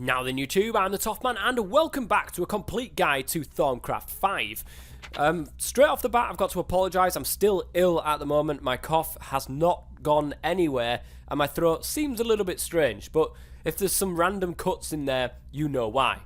Now then YouTube, I'm the Toff Man and welcome back to a complete guide to Thaumcraft 5. Straight off the bat I've got to apologise, I'm still ill at the moment, my cough has not gone anywhere and my throat seems a little bit strange, but if there's some random cuts in there, you know why.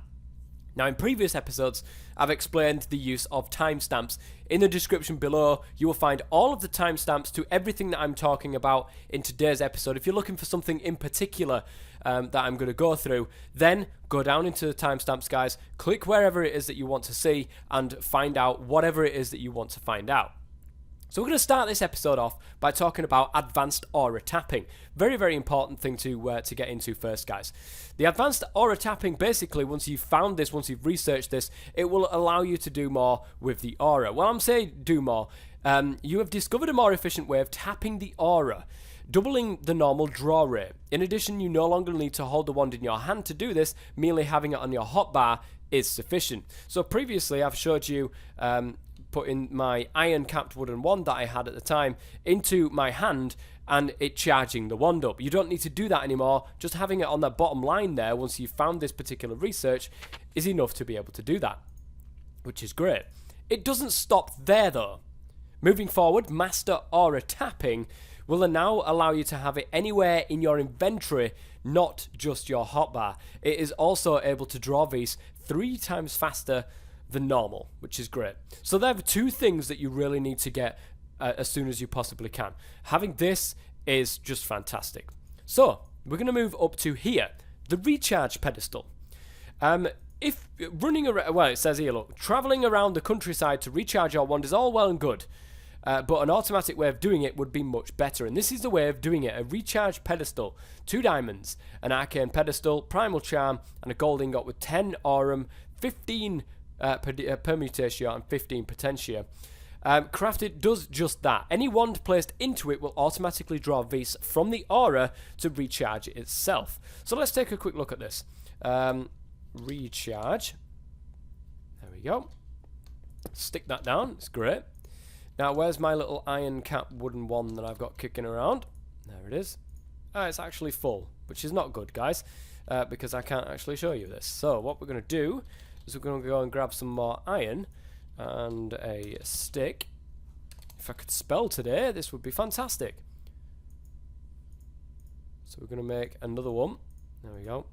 Now in previous episodes I've explained the use of timestamps. In the description below you will find all of the timestamps to everything that I'm talking about in today's episode. If you're looking for something in particular that I'm going to go through, then go down into the timestamps guys, click wherever it is that you want to see and find out whatever it is that you want to find out. So we're going to start this episode off by talking about advanced aura tapping. Very, very important thing to get into first, guys. The advanced aura tapping, basically, once you've found this, once you've researched this, it will allow you to do more with the aura. Well, I'm saying do more. You have discovered a more efficient way of tapping the aura, doubling the normal draw rate. In addition, you no longer need to hold the wand in your hand to do this, merely having it on your hotbar is sufficient. So previously I've showed you putting my iron capped wooden wand that I had at the time into my hand and it charging the wand up. You don't need to do that anymore, just having it on that bottom line there once you've found this particular research is enough to be able to do that, which is great. It doesn't stop there though. Moving forward, master aura tapping will now allow you to have it anywhere in your inventory, not just your hotbar. It is also able to draw these 3 times faster than normal, which is great. So there are 2 things that you really need to get as soon as you possibly can. Having this is just fantastic. So we're going to move up to here, the recharge pedestal. If running around, well, it says here, look, traveling around the countryside to recharge your wand is all well and good. But an automatic way of doing it would be much better, and this is the way of doing it. A recharge pedestal, 2 diamonds, an arcane pedestal, primal charm, and a gold ingot with 10 aurum, 15 permutatio, and 15 potentia. Crafted does just that. Any wand placed into it will automatically draw Vis from the aura to recharge itself. So let's take a quick look at this. Recharge. There we go. Stick that down. It's great. Now, where's my little iron cap wooden wand that I've got kicking around? There it is. It's actually full, which is not good, guys, because I can't actually show you this. So what we're going to do is we're going to go and grab some more iron and a stick. If I could spell today, this would be fantastic. So we're going to make another one. There we go.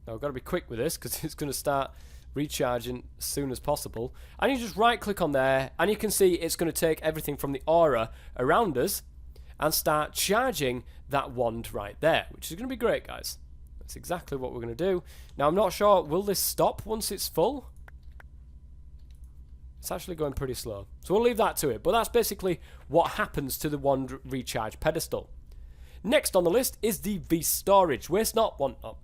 Now, I've got to be quick with this because it's going to start recharging as soon as possible, and you just right click on there and you can see it's going to take everything from the aura around us and start charging that wand right there, which is going to be great, guys. That's exactly what we're going to do. Now I'm not sure, will this stop once it's full? It's actually going pretty slow, so we'll leave that to it, but that's basically what happens to the wand recharge pedestal. Next on the list is the Vis Storage. Waste not, want not.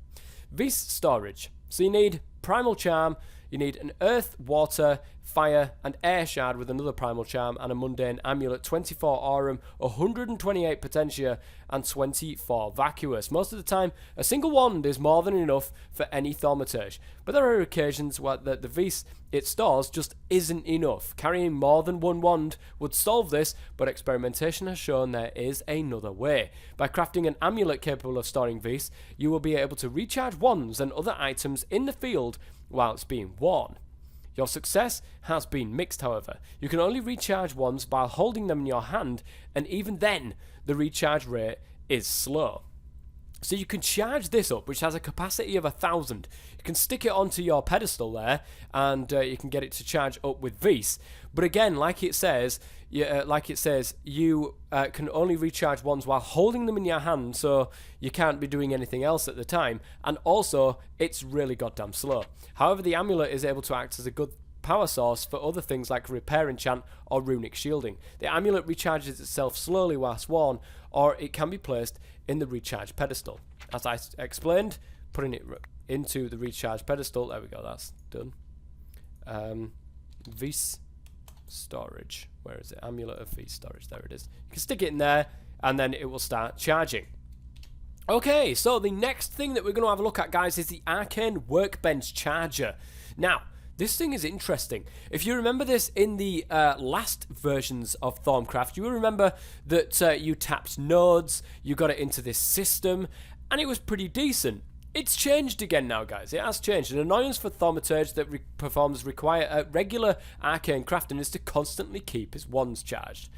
Vis Storage. So you need primal charm, you need an earth, water, fire and air shard with another primal charm and a mundane amulet, 24 aurum, 128 potentia and 24 vacuous. Most of the time a single wand is more than enough for any thaumaturge, but there are occasions where the Vis it stores just isn't enough. Carrying more than one wand would solve this, but experimentation has shown there is another way. By crafting an amulet capable of storing Vis, you will be able to recharge wands and other items in the field while it's being worn. Your success has been mixed, however. You can only recharge wands while holding them in your hand, and even then, the recharge rate is slow. So you can charge this up, which has a capacity of 1,000. You can stick it onto your pedestal there, and you can get it to charge up with Vis. But again, like it says, you can only recharge wands while holding them in your hand, so you can't be doing anything else at the time. And also, it's really goddamn slow. However, the amulet is able to act as a good power source for other things like repair enchant or runic shielding. The amulet recharges itself slowly whilst worn, or it can be placed in the recharge pedestal. As I explained, putting it into the recharge pedestal, there we go, that's done. Vis Storage, where is it? Amulet of Vis Storage, there it is. You can stick it in there and then it will start charging. Okay, so the next thing that we're going to have a look at, guys, is the Arcane Workbench Charger. Now, this thing is interesting. If you remember this in the last versions of Thaumcraft, you will remember that you tapped nodes, you got it into this system, and it was pretty decent. It's changed again now, guys. It has changed. An annoyance for Thaumaturgy that performs require regular arcane crafting is to constantly keep his wands charged.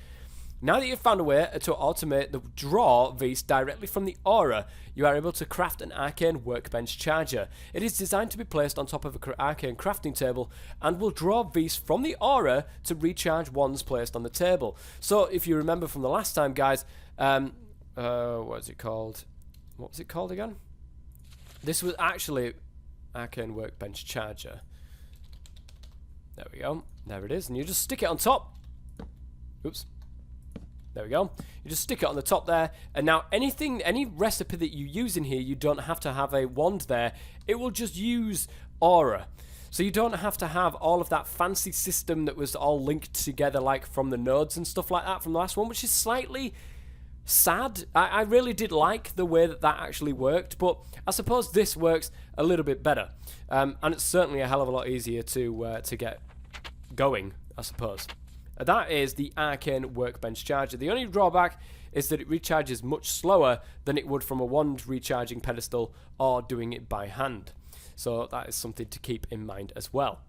Now that you've found a way to automate the draw Vis directly from the aura, you are able to craft an arcane workbench charger. It is designed to be placed on top of an arcane crafting table and will draw Vis from the aura to recharge wands placed on the table. So if you remember from the last time, guys, what is it called? What was it called again? This was actually Arcane Workbench Charger. There we go. There it is. And you just stick it on top. Oops. There we go. You just stick it on the top there. And now any recipe that you use in here, you don't have to have a wand there. It will just use aura. So you don't have to have all of that fancy system that was all linked together like from the nodes and stuff like that from the last one, which is slightly sad. I really did like the way that actually worked, but I suppose this works a little bit better, and it's certainly a hell of a lot easier to get going, I suppose. That is the Arcane Workbench Charger. The only drawback is that it recharges much slower than it would from a wand recharging pedestal or doing it by hand, so that is something to keep in mind as well.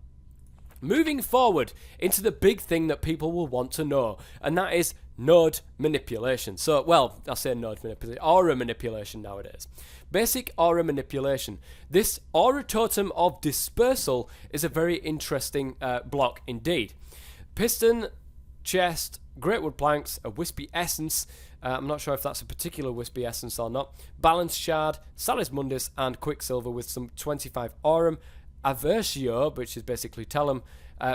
Moving forward into the big thing that people will want to know, and that is node manipulation. So, well, I say node manipulation, aura manipulation nowadays. Basic aura manipulation. This aura totem of dispersal is a very interesting block indeed. Piston, chest, great wood planks, a wispy essence. I'm not sure if that's a particular wispy essence or not. Balance shard, salis mundus, and quicksilver with some 25 aurum. Aversio, which is basically Telem,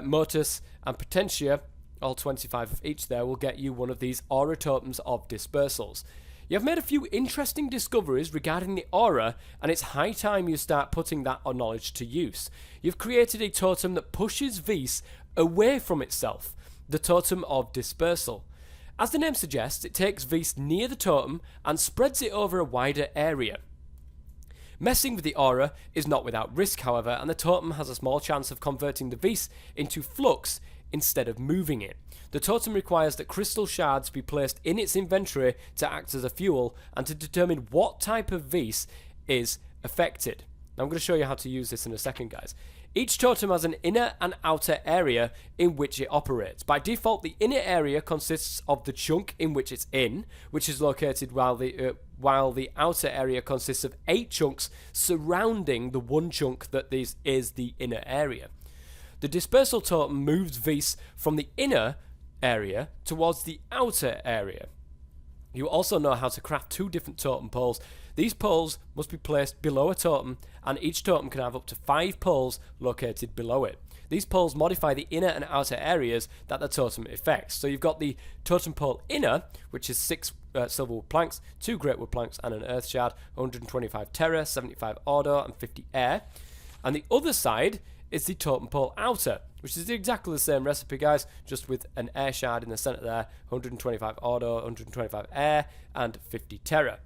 Motus, and Potentia, all 25 of each there, will get you one of these aura totems of dispersals. You have made a few interesting discoveries regarding the aura, and it's high time you start putting that knowledge to use. You've created a totem that pushes Vis away from itself, the Totem of Dispersal. As the name suggests, it takes Vis near the totem and spreads it over a wider area. Messing with the aura is not without risk, however, and the totem has a small chance of converting the Vis into flux instead of moving it. The totem requires that crystal shards be placed in its inventory to act as a fuel and to determine what type of Vis is affected. Now, I'm going to show you how to use this in a second, guys. Each totem has an inner and outer area in which it operates. By default, the inner area consists of the chunk in which it's in, which is located while the outer area consists of 8 chunks surrounding the one chunk that is the inner area. The dispersal totem moves Vis from the inner area towards the outer area. You also know how to craft 2 different totem poles. These poles must be placed below a totem, and each totem can have up to 5 poles located below it. These poles modify the inner and outer areas that the totem affects. So you've got the totem pole inner, which is 6 silver wood planks, 2 great wood planks, and an earth shard, 125 terra, 75 order, and 50 air. And the other side is the totem pole outer, which is exactly the same recipe, guys, just with an air shard in the center there, 125 order, 125 air, and 50 terra.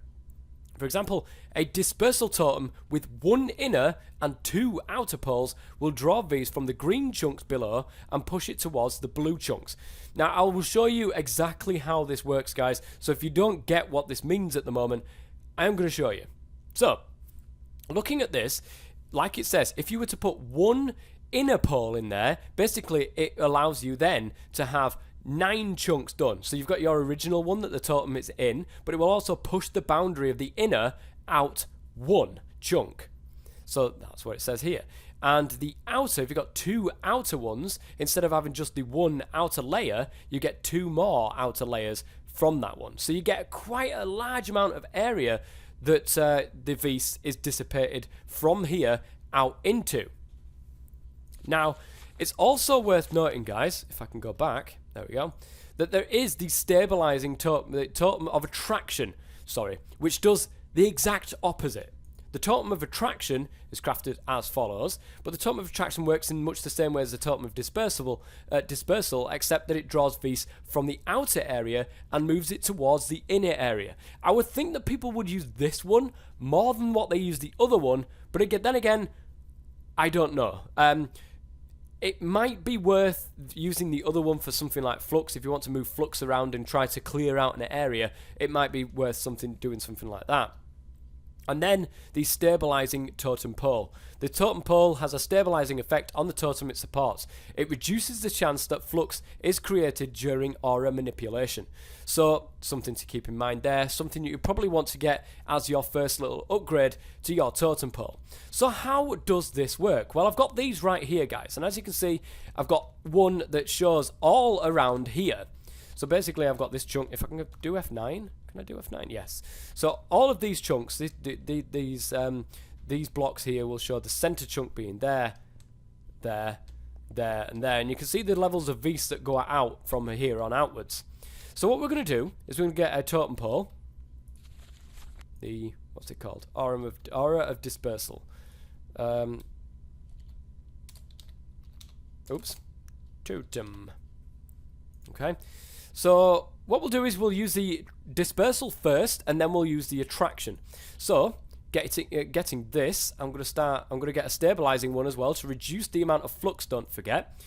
For example, a dispersal totem with 1 inner and 2 outer poles will draw Vis from the green chunks below and push it towards the blue chunks. Now, I will show you exactly how this works, guys, so if you don't get what this means at the moment, I am going to show you. So, looking at this, like it says, if you were to put 1 inner pole in there, basically it allows you then to have 9 chunks done. So you've got your original one that the totem is in, but it will also push the boundary of the inner out 1 chunk. So that's what it says here. And the outer, if you've got 2 outer ones, instead of having just the 1 outer layer, you get 2 more outer layers from that one. So you get quite a large amount of area that the Vis is dissipated from here out into. Now, it's also worth noting, guys, if I can go back, there we go, that there is the stabilizing totem, the Totem of Attraction, which does the exact opposite. The Totem of Attraction is crafted as follows, but the Totem of Attraction works in much the same way as the Totem of Dispersal, except that it draws Vis from the outer area and moves it towards the inner area. I would think that people would use this one more than what they use the other one, but then again, I don't know. It might be worth using the other one for something like flux. If you want to move flux around and try to clear out an area, it might be worth doing something like that. And then the stabilizing totem pole. The totem pole has a stabilizing effect on the totem it supports. It reduces the chance that flux is created during aura manipulation. So, something to keep in mind there, something you probably want to get as your first little upgrade to your totem pole. So how does this work? Well, I've got these right here, guys, and as you can see, I've got one that shows all around here. So basically, I've got this chunk. If I can do F9, can I do F9? Yes. So all of these chunks, these blocks here will show the center chunk being there, there, there, and there. And you can see the levels of Vis that go out from here on outwards. So what we're going to do is we're going to get a totem pole. The, what's it called? Aura of Dispersal. Oops. Totem. Okay. So what we'll do is we'll use the dispersal first, and then we'll use the attraction. So getting this, I'm going to get a stabilizing one as well to reduce the amount of flux. Don't forget,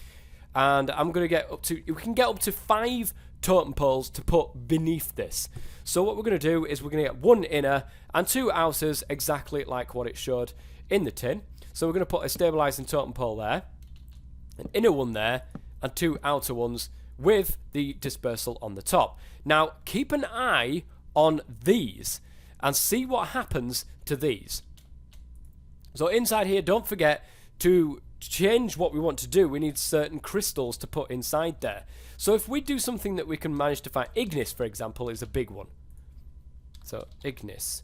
and I'm going to get up to. We can get up to 5 totem poles to put beneath this. So what we're going to do is we're going to get 1 inner and 2 outers, exactly like what it showed in the tin. So we're going to put a stabilizing totem pole there, an inner one there, and 2 outer ones with the dispersal on the top. Now, keep an eye on these and see what happens to these. So inside here, don't forget to change what we want to do. We need certain crystals to put inside there. So if we do something that we can manage to find, Ignis, for example, is a big one. So, Ignis.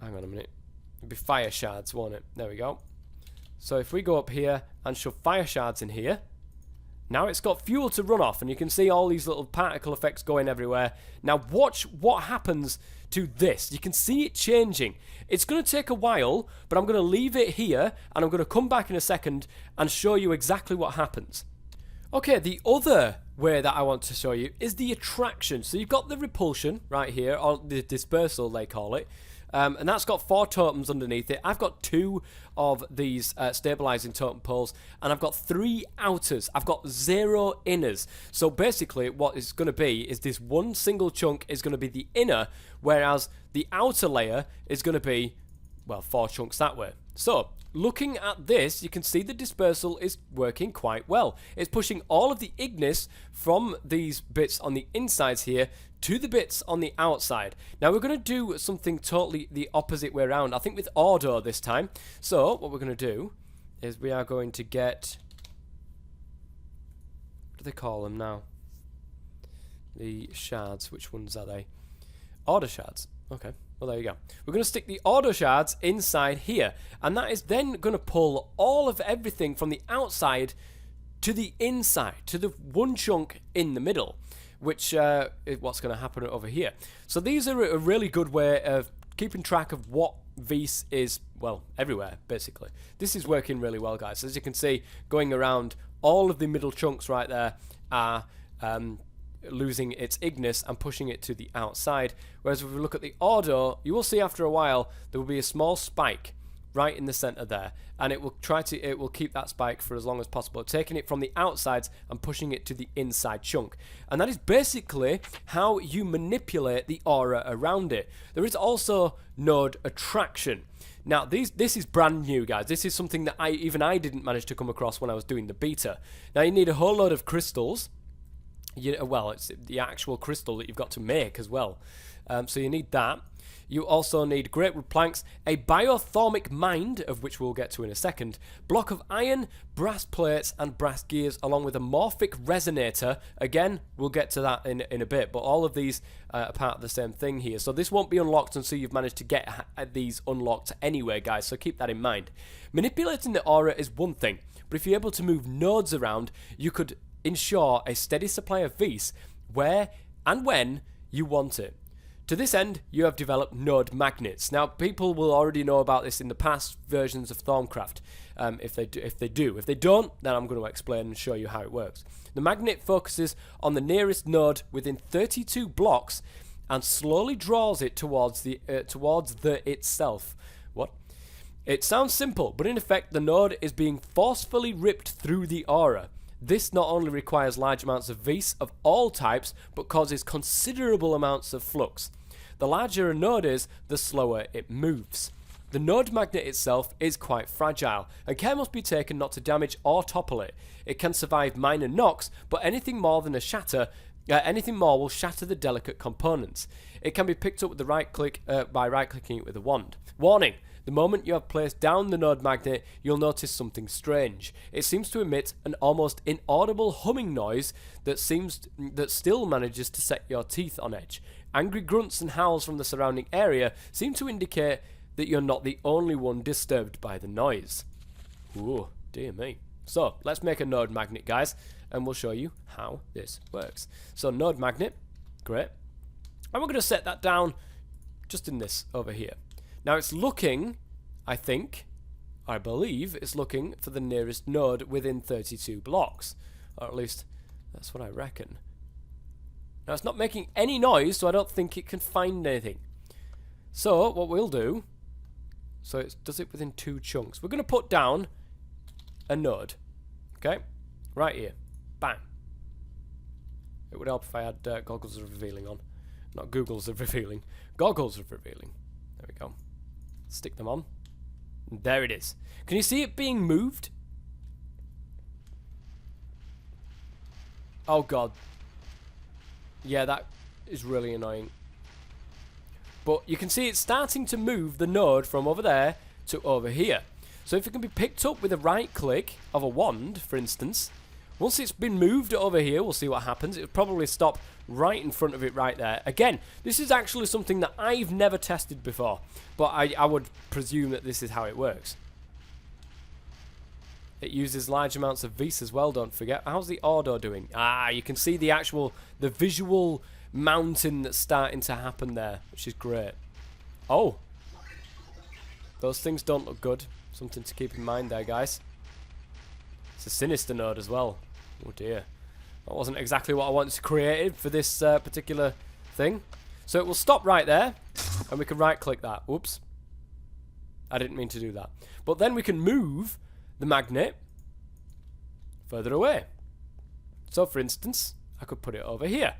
Hang on a minute. It'd be fire shards, won't it? There we go. So if we go up here and shove fire shards in here, now it's got fuel to run off, and you can see all these little particle effects going everywhere. Now watch what happens to this. You can see it changing. It's going to take a while, but I'm going to leave it here, and I'm going to come back in a second and show you exactly what happens. Okay, the other way that I want to show you is the attraction. So you've got the repulsion right here, or the dispersal they call it. And that's got 4 totems underneath it. I've got 2 of these stabilizing totem poles, and I've got 3 outers. I've got 0 inners. So basically what it's going to be is this one single chunk is going to be the inner, whereas the outer layer is going to be, well, 4 chunks that way. So looking at this, you can see the dispersal is working quite well. It's pushing all of the Ignis from these bits on the insides here to the bits on the outside. Now we're going to do something totally the opposite way around, I think with Ordo this time. So what we're going to do is we are going to get, what do they call them now? The shards, which ones are they? Order shards. Okay, well there you go. We're going to stick the Order shards inside here, and that is then going to pull all of everything from the outside to the inside, to the one chunk in the middle, which is what's going to happen over here. So these are a really good way of keeping track of what Vis is, well, everywhere, basically. This is working really well, guys. As you can see, going around, all of the middle chunks right there are losing its Ignis and pushing it to the outside. Whereas if we look at the Ordo, you will see after a while there will be a small spike right in the center there, and it will keep that spike for as long as possible, taking it from the outsides and pushing it to the inside chunk. And that is basically how you manipulate the aura around it. There is also node attraction. Now this is brand new, guys. This is something that even I didn't manage to come across when I was doing the beta. Now you need a whole load of crystals. Well, it's the actual crystal that you've got to make as well. So you need that. You also need great wood planks, a biothermic mind, of which we'll get to in a second, block of iron, brass plates and brass gears, along with a morphic resonator. Again, we'll get to that in a bit, but all of these are part of the same thing here. So this won't be unlocked until you've managed to get these unlocked anyway, guys, so keep that in mind. Manipulating the aura is one thing, but if you're able to move nodes around, you could ensure a steady supply of Vis where and when you want it. To this end, you have developed node magnets. Now, people will already know about this in the past versions of Thaumcraft, if they do. If they don't, then I'm going to explain and show you how it works. The magnet focuses on the nearest node within 32 blocks and slowly draws it towards the itself. What? It sounds simple, but in effect, the node is being forcefully ripped through the aura. This not only requires large amounts of Vis of all types, but causes considerable amounts of flux. The larger a node is, the slower it moves. The node magnet itself is quite fragile, and care must be taken not to damage or topple it. It can survive minor knocks, but anything more will shatter the delicate components. It can be picked up with the right click by right-clicking it with a wand. Warning! The moment you have placed down the node magnet, you'll notice something strange. It seems to emit an almost inaudible humming noise that still manages to set your teeth on edge. Angry grunts and howls from the surrounding area seem to indicate that you're not the only one disturbed by the noise. Ooh, dear me. So, let's make a node magnet, guys, and we'll show you how this works. So, node magnet, great. And we're going to set that down just in this over here. Now, it's looking, I believe, it's looking for the nearest node within 32 blocks. Or at least, that's what I reckon. Now, it's not making any noise, so I don't think it can find anything. So, what we'll do... So it does it within 2 chunks. We're going to put down a node. Okay? Right here. Bang. It would help if I had goggles of revealing on. Not googles of revealing. Goggles of revealing. There we go. Stick them on. And there it is. Can you see it being moved? Oh god. Yeah, that is really annoying. But you can see it's starting to move the node from over there to over here. So if it can be picked up with a right click of a wand, for instance, once it's been moved over here, we'll see what happens. It'll probably stop right in front of it right there. Again, this is actually something that I've never tested before, but I would presume that this is how it works. It uses large amounts of Vis as well, don't forget. How's the Ordo doing? Ah, you can see the visual mountain that's starting to happen there, which is great. Oh, those things don't look good. Something to keep in mind there, guys. It's a sinister node as well. Oh dear, that wasn't exactly what I wanted to create for this particular thing. So it will stop right there, and we can right click that. Whoops, I didn't mean to do that. But then we can move the magnet further away. So for instance, I could put it over here.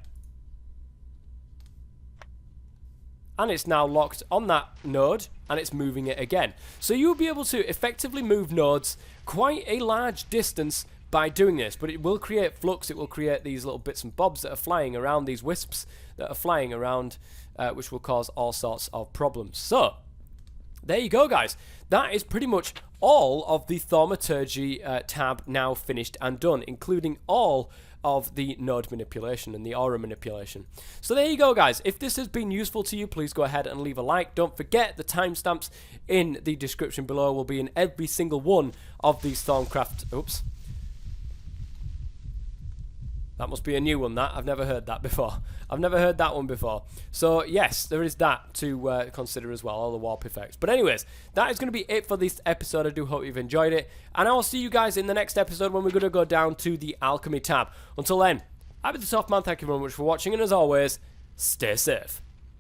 And it's now locked on that node, and it's moving it again. So you'll be able to effectively move nodes quite a large distance by doing this, but it will create flux. It will create these little bits and bobs that are flying around, these wisps that are flying around, which will cause all sorts of problems. So, there you go, guys. That is pretty much all of the Thaumaturgy tab now finished and done, including all of the node manipulation and the aura manipulation. So there you go, guys. If this has been useful to you, please go ahead and leave a like. Don't forget the timestamps in the description below will be in every single one of these Thaumcraft. Oops. That must be a new one, that. I've never heard that before. I've never heard that one before. So, yes, there is that to consider as well, all the warp effects. But anyways, that is going to be it for this episode. I do hope you've enjoyed it. And I will see you guys in the next episode when we're going to go down to the Alchemy tab. Until then, I've been the TOFF Man. Thank you very much for watching. And as always, stay safe.